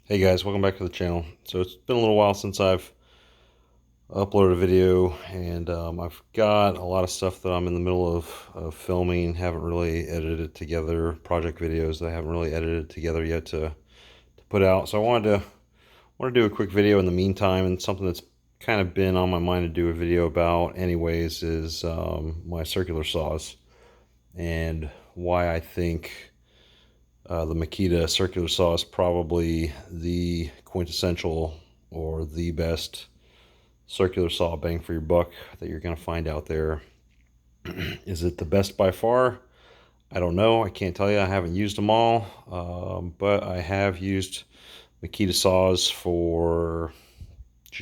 Hey guys, welcome back to the channel. So it's been a little while since I've uploaded a video, and I've got a lot of stuff that I'm in the middle of filming. Haven't really edited it together, project videos that I haven't really edited together yet to put out. So I wanted to do a quick video in the meantime, and something that's kind of been on my mind to do a video about anyways is my circular saws and why I think the Makita circular saw is probably the quintessential or the best circular saw bang for your buck that you're going to find out there. Is it the best by far? I don't know. I can't tell you. I haven't used them all, but I have used Makita saws for,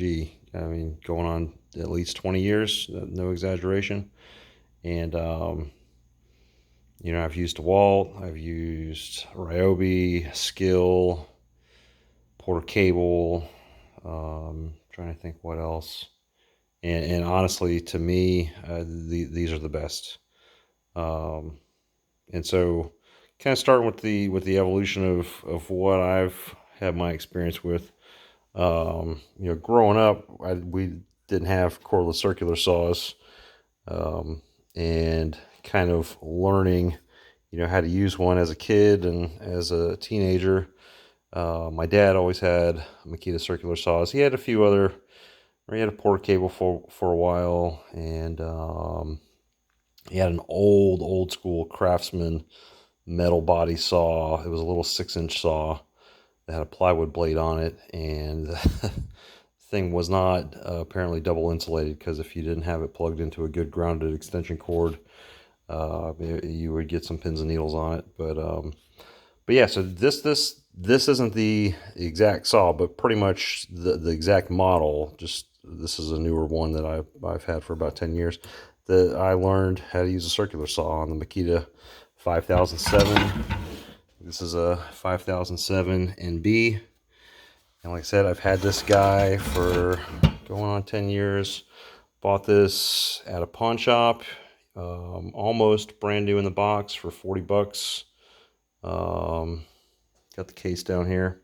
I mean, going on at least 20 years, no exaggeration. And I've used DeWalt, I've used Ryobi, Skill, Porter Cable, trying to think what else. And honestly, to me, these are the best. Um, and so, kind of starting with the evolution of what I've had my experience with. Growing up, we didn't have cordless circular saws, and kind of learning, how to use one as a kid and as a teenager. My dad always had Makita circular saws. He had a few other, or he had a Porter Cable for a while, and he had an old school Craftsman metal body saw. It was a little 6-inch saw that had a plywood blade on it, and the thing was not apparently double insulated, because if you didn't have it plugged into a good grounded extension cord, you would get some pins and needles on it. But yeah, so this isn't the exact saw, but pretty much the exact model. Just this is a newer one that I've had for about 10 years. That I learned how to use a circular saw on the Makita 5007. This is a 5007 NB. And like I said, I've had this guy for going on 10 years. Bought this at a pawn shop, almost brand new in the box for 40 bucks. Got the case down here,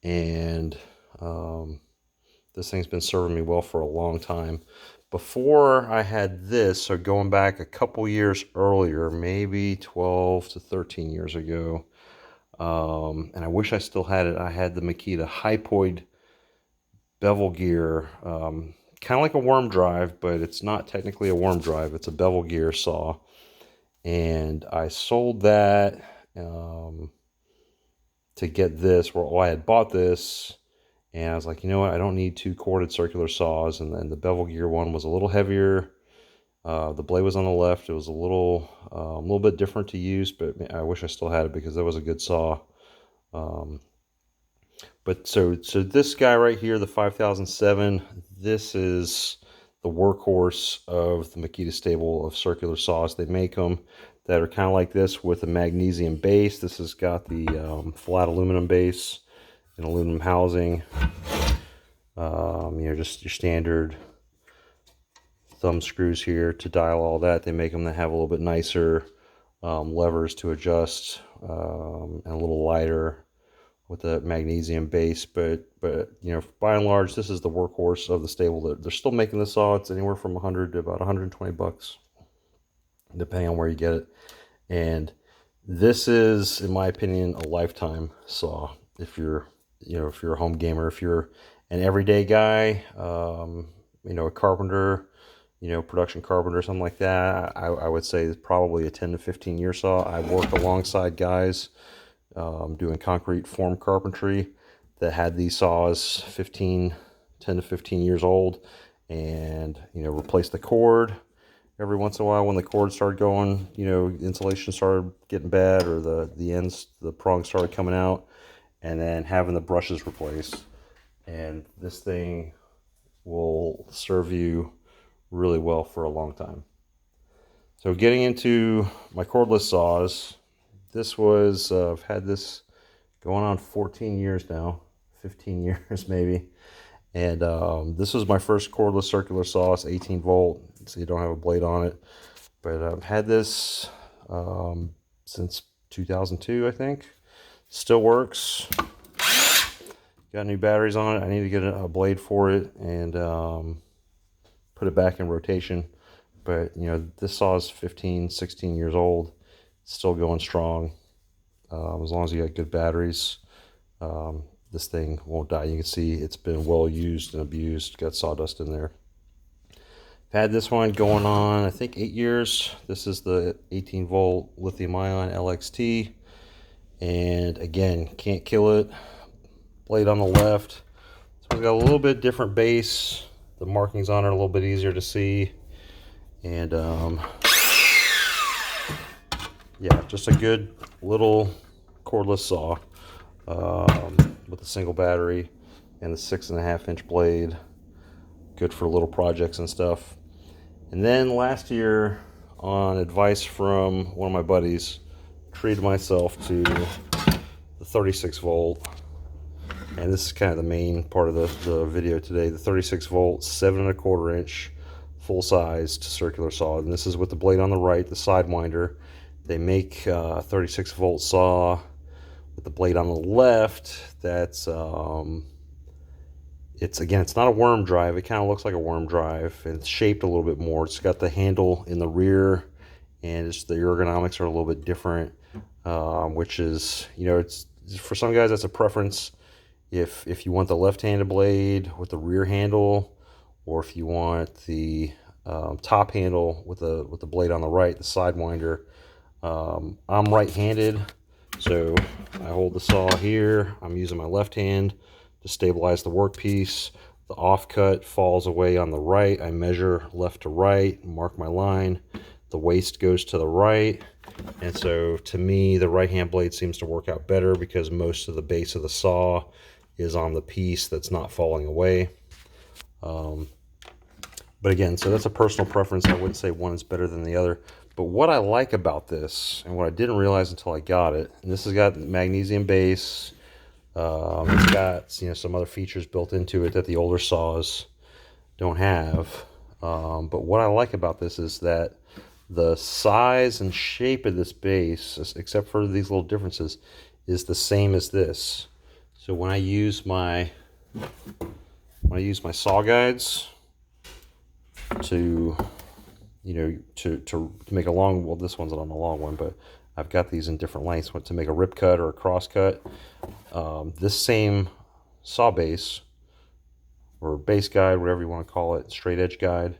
and this thing's been serving me well for a long time. Before I had this, so going back a couple years earlier, maybe 12 to 13 years ago, and I wish I still had it. I had the Makita Hypoid bevel gear, kind of like a worm drive, but it's not technically a worm drive. It's a bevel gear saw, and I sold that to get this. Well, I had bought this, and I was like, you know what? I don't need two corded circular saws. And then the bevel gear one was a little heavier. The blade was on the left. It was a little bit different to use, but I wish I still had it because that was a good saw. But so this guy right here, the 5007, this is the workhorse of the Makita stable of circular saws. They make them that are kind of like this with a magnesium base. This has got the flat aluminum base and aluminum housing. Just your standard thumb screws here to dial all that. They make them that have a little bit nicer levers to adjust, and a little lighter with a magnesium base. But by and large, this is the workhorse of the stable. They're still making the saw. It's anywhere from 100 to about 120 bucks, depending on where you get it. And this is, in my opinion, a lifetime saw. If you're a home gamer, if you're an everyday guy, a carpenter, production carpenter, something like that, I would say it's probably a 10 to 15 year saw. I worked alongside guys doing concrete form carpentry that had these saws 10 to 15 years old, and replaced the cord every once in a while when the cord started going, insulation started getting bad, or the ends, the prongs started coming out, and then having the brushes replaced. And this thing will serve you really well for a long time. So getting into my cordless saws, this was, I've had this going on 14 years now, 15 years maybe. And this was my first cordless circular saw. It's 18 volt, so you don't have a blade on it. But I've had this since 2002, I think. Still works. got new batteries on it. I need to get a blade for it and put it back in rotation. But, you know, this saw is 15, 16 years old. It's still going strong. As long as you got good batteries, this thing won't die. You can see it's been well used and abused. Got sawdust in there. I've had this one going on, I think, 8 years. This is the 18 volt lithium ion LXT. And again, can't kill it. Blade on the left. So it's got a little bit different base. The markings on it are a little bit easier to see. And yeah, just a good little cordless saw with a single battery and the 6.5-inch blade. Good for little projects and stuff. And then last year, on advice from one of my buddies, treated myself to the 36 volt. And this is kind of the main part of the video today. The 36 volt, 7.25 inch, full-sized circular saw. And this is with the blade on the right, the Sidewinder. They make a 36 volt saw with the blade on the left. That's it's not a worm drive. It kind of looks like a worm drive, and it's shaped a little bit more. It's got the handle in the rear, and it's the ergonomics are a little bit different, which is, you know, it's for some guys that's a preference. If you want the left-handed blade with the rear handle, or if you want the top handle with the blade on the right, the Sidewinder. I'm right-handed, so I hold the saw here. I'm using my left hand to stabilize the workpiece. The offcut falls away on the right. I measure left to right, mark my line. The waste goes to the right. And so to me, the right-hand blade seems to work out better because most of the base of the saw is on the piece that's not falling away. But again, so that's a personal preference. I wouldn't say one is better than the other. But what I like about this, and what I didn't realize until I got it, and this has got magnesium base. It's got, you know, some other features built into it that the older saws don't have. But what I like about this is that the size and shape of this base, except for these little differences, is the same as this. So when I use my saw guides to, you know, to make a long, well, this one's on a long one, but I've got these in different lengths to make a rip cut or a cross cut. This same saw base, or base guide, whatever you want to call it, straight edge guide,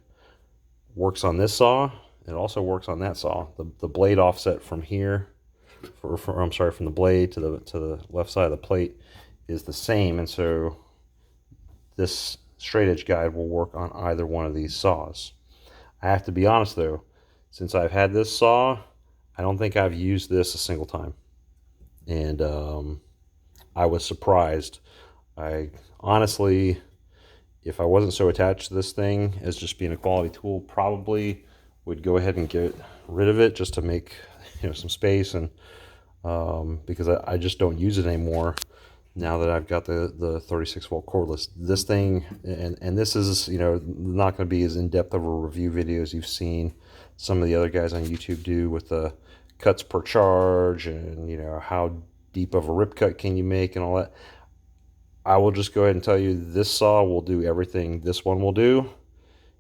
works on this saw. It also works on that saw. The blade offset from here, from the blade to the left side of the plate is the same, and so this straight edge guide will work on either one of these saws. I have to be honest though, since I've had this saw, I don't think I've used this a single time. And I was surprised. I honestly, if I wasn't so attached to this thing as just being a quality tool, probably would go ahead and get rid of it just to make, you know, some space, and because I just don't use it anymore now that I've got the 36 volt cordless. This thing, and this is, you know, not going to be as in-depth of a review video as you've seen some of the other guys on YouTube do with the cuts per charge and, you know, how deep of a rip cut can you make and all that. I will just go ahead and tell you, this saw will do everything this one will do.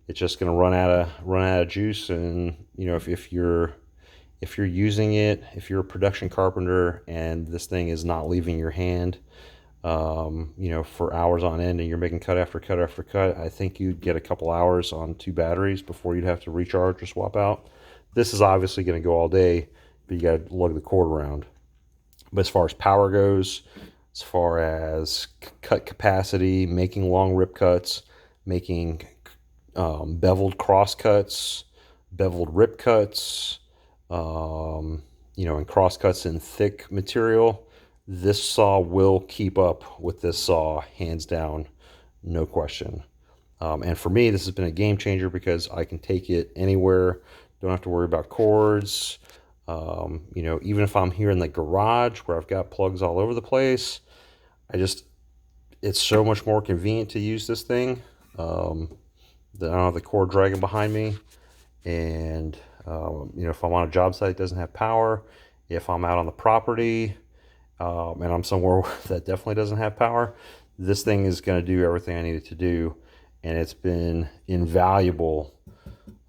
It's just going to run out of juice. And, you know, if you're using it, if you're a production carpenter and this thing is not leaving your hand, you know, for hours on end, and you're making cut after cut after cut, I think you'd get a couple hours on 2 batteries before you'd have to recharge or swap out. This is obviously going to go all day, but you got to lug the cord around. But as far as power goes, as far as cut capacity, making long rip cuts, making beveled cross cuts, beveled rip cuts, you know, and cross cuts in thick material, this saw will keep up with this saw, hands down, no question. And for me, this has been a game changer because I can take it anywhere, don't have to worry about cords. You know, even if I'm here in the garage where I've got plugs all over the place, it's so much more convenient to use this thing. I don't have the cord dragging behind me. And, you know, if I'm on a job site that doesn't have power, if I'm out on the property, and I'm somewhere that definitely doesn't have power, this thing is going to do everything I need it to do, and it's been invaluable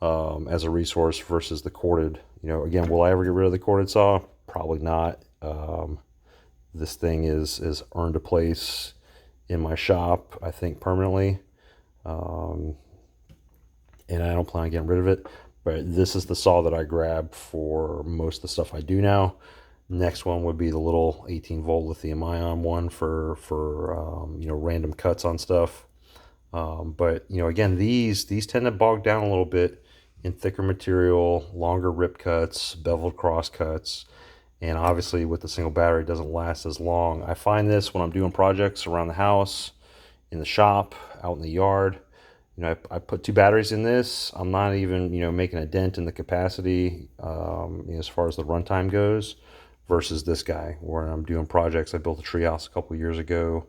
as a resource versus the corded. You know, again, will I ever get rid of the corded saw? Probably not. This thing is earned a place in my shop, I think, permanently, and I don't plan on getting rid of it. But this is the saw that I grab for most of the stuff I do now. Next one would be the little 18-volt lithium-ion one for you know, random cuts on stuff. But you know, again, these tend to bog down a little bit in thicker material, longer rip cuts, beveled cross cuts, and obviously with the single battery, it doesn't last as long. I find this when I'm doing projects around the house, in the shop, out in the yard. You know, I put 2 batteries in this. I'm not even, you know, making a dent in the capacity you know, as far as the runtime goes, versus this guy where I'm doing projects. I built a treehouse a couple of years ago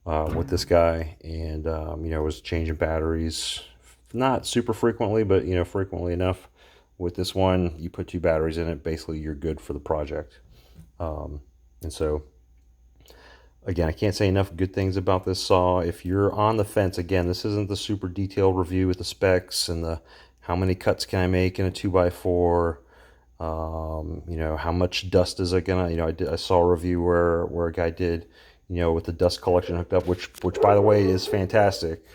with this guy, and you know, was changing batteries, not super frequently, but you know, frequently enough. With this one, you put 2 batteries in it, basically you're good for the project. And so again, I can't say enough good things about this saw. If you're on the fence, again, this isn't the super detailed review with the specs and the how many cuts can I make in a 2x4. You know, how much dust is it gonna, you know, I saw a review where a guy did, you know, with the dust collection hooked up, which by the way is fantastic,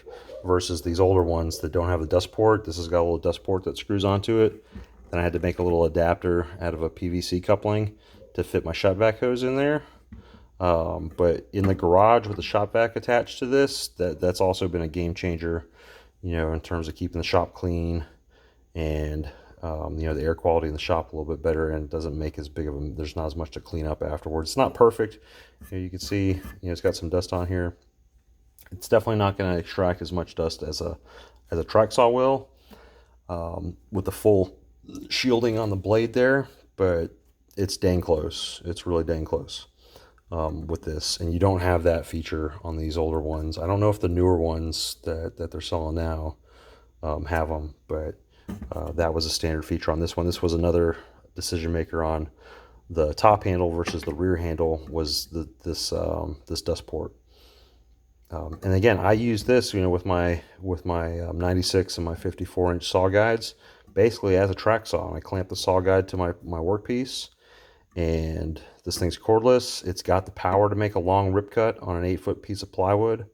versus these older ones that don't have the dust port. This has got a little dust port that screws onto it. Then I had to make a little adapter out of a PVC coupling to fit my shop vac hose in there. But in the garage with the shop vac attached to this, that's also been a game changer, you know, in terms of keeping the shop clean and you know, the air quality in the shop a little bit better, and it doesn't make as big of a, there's not as much to clean up afterwards. It's not perfect. You can see, you know, it's got some dust on here. It's definitely not going to extract as much dust as a track saw will, with the full shielding on the blade there, but it's dang close. It's really dang close with this, and you don't have that feature on these older ones. I don't know if the newer ones that they're selling now have them, but that was a standard feature on this one. This was another decision maker on the top handle versus the rear handle, was this dust port. And again, I use this, you know, with my 96 and my 54-inch saw guides, basically as a track saw. I clamp the saw guide to my workpiece, and this thing's cordless. It's got the power to make a long rip cut on an 8-foot piece of plywood,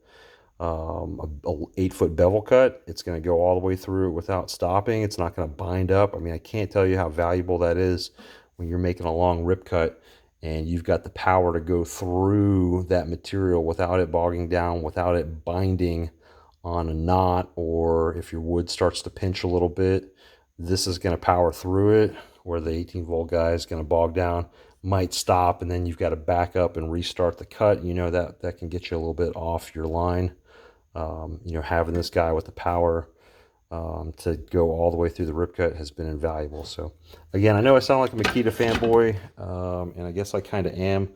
a 8-foot bevel cut. It's going to go all the way through it without stopping. It's not going to bind up. I mean, I can't tell you how valuable that is when you're making a long rip cut and you've got the power to go through that material without it bogging down, without it binding on a knot, or if your wood starts to pinch a little bit, this is going to power through it, where the 18-volt guy is going to bog down, might stop, and then you've got to back up and restart the cut. You know, that can get you a little bit off your line. You know, having this guy with the power to go all the way through the rip cut has been invaluable. So again, I know I sound like a Makita fanboy, and I guess I kind of am.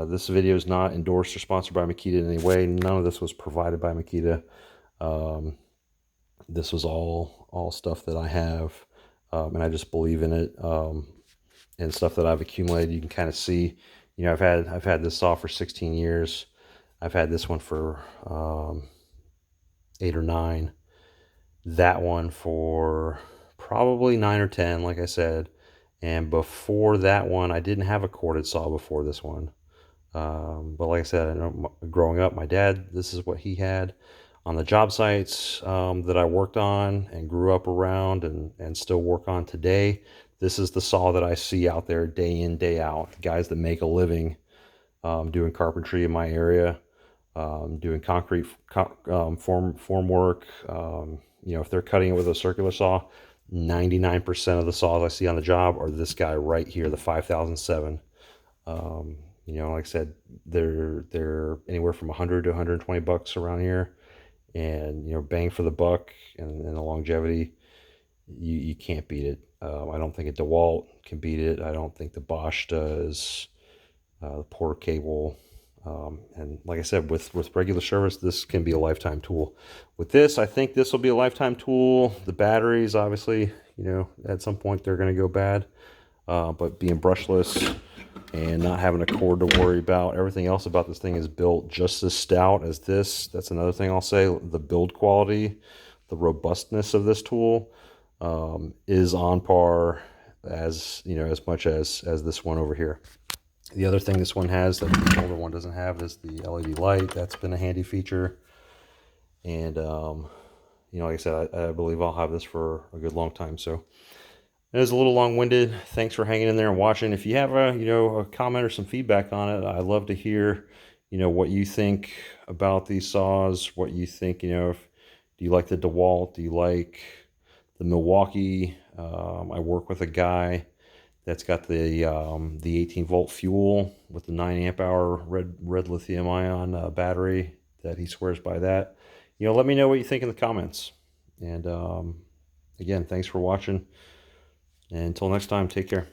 This video is not endorsed or sponsored by Makita in any way. None of this was provided by Makita. This was all stuff that I have, and I just believe in it, and stuff that I've accumulated. You can kind of see, you know, I've had this saw for 16 years. I've had this one for 8 or 9. That one for probably 9 or 10, like I said. And before that one, I didn't have a corded saw before this one. But like I said, I know growing up, my dad, this is what he had on the job sites that I worked on and grew up around and still work on today. This is the saw that I see out there day in, day out. The guys that make a living doing carpentry in my area, doing concrete form work. You know, if they're cutting it with a circular saw, 99% of the saws I see on the job are this guy right here, the 5007. You know, like I said, they're anywhere from 100 to 120 bucks around here, and you know, bang for the buck and the longevity, you can't beat it. I don't think a DeWalt can beat it. I don't think the Bosch does. The Porter cable, and like I said, with regular service, this can be a lifetime tool. With this, I think this will be a lifetime tool. The batteries, obviously, you know, at some point they're going to go bad, but being brushless, and not having a cord to worry about. Everything else about this thing is built just as stout as this. That's another thing I'll say. The build quality, the robustness of this tool is on par as, you know, as much as this one over here. The other thing this one has that the older one doesn't have is the LED light. That's been a handy feature. And, you know, like I said, I believe I'll have this for a good long time. So it was a little long-winded. Thanks for hanging in there and watching. If you have a, you know, a comment or some feedback on it, I'd love to hear, you know, what you think about these saws, what you think, you know, if, do you like the DeWalt? Do you like the Milwaukee? I work with a guy that's got the 18-volt fuel with the 9 amp hour red lithium ion battery that he swears by that. You know, let me know what you think in the comments. And again, thanks for watching. And until next time, take care.